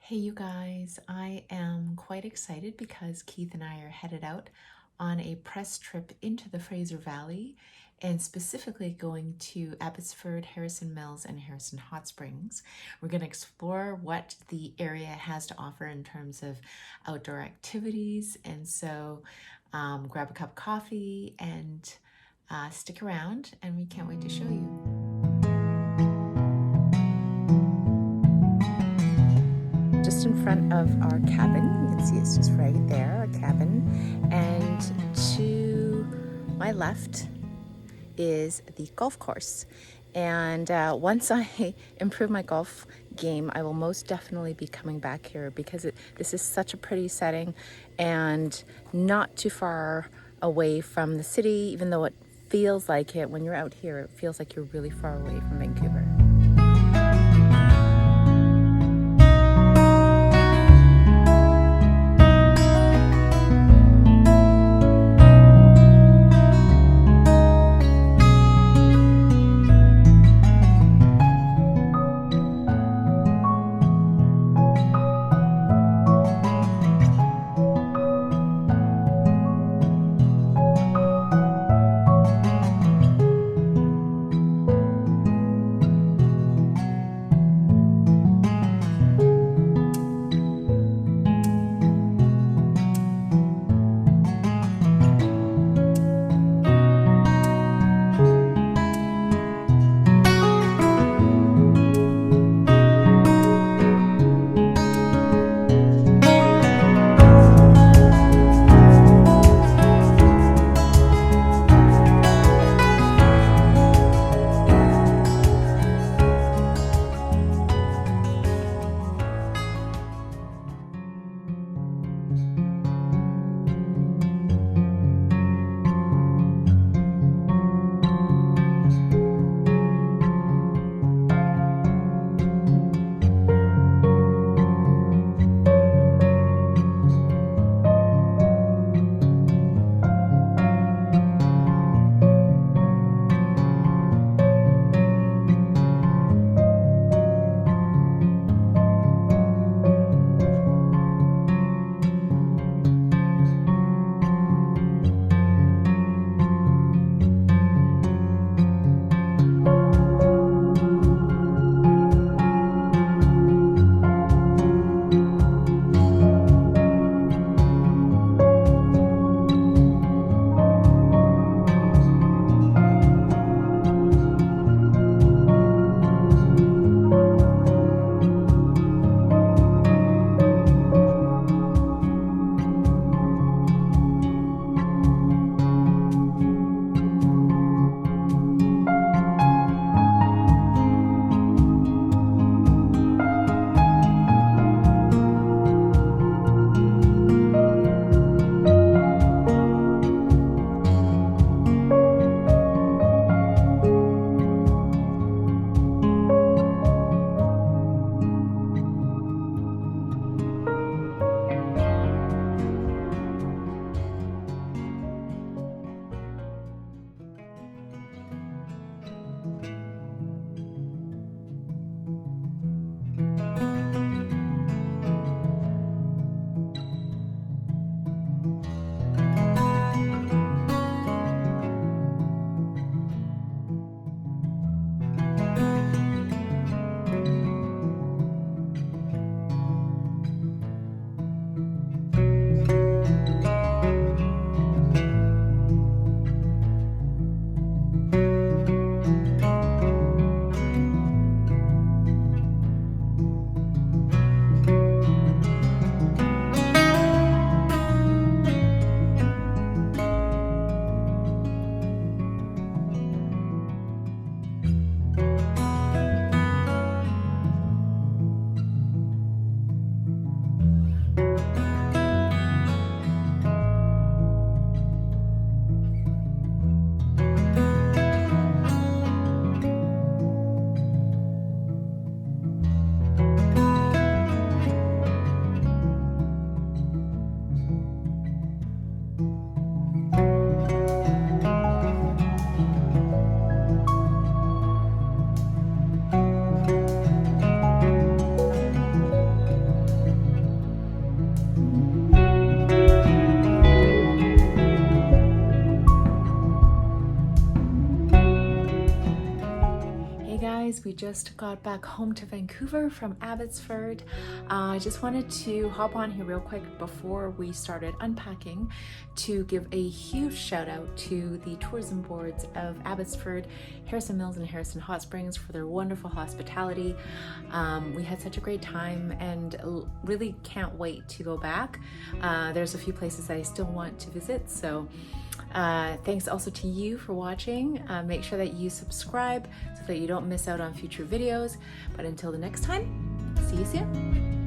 Hey, you guys, I am quite excited because Keith and I are headed out on a press trip into the Fraser Valley and specifically going to Abbotsford, Harrison Mills, and Harrison Hot Springs. We're going to explore what the area has to offer in terms of outdoor activities. And so grab a cup of coffee and stick around, and we can't wait to show you. Just in front of our cabin, you can see it's just right there, our cabin, and to my left is the golf course. And once I improve my golf game, I will most definitely be coming back here because this is such a pretty setting and not too far away from the city, even though it feels like it. When you're out here, it feels like you're really far away from Vancouver. guys, we just got back home to Vancouver from Abbotsford. I just wanted to hop on here real quick before we started unpacking to give a huge shout out to the tourism boards of Abbotsford, Harrison Mills and Harrison Hot Springs for their wonderful hospitality. We had such a great time and really can't wait to go back. There's a few places that I still want to visit, so thanks also to you for watching. Make sure that you subscribe so that you don't miss out on future videos. But until the next time, see you soon.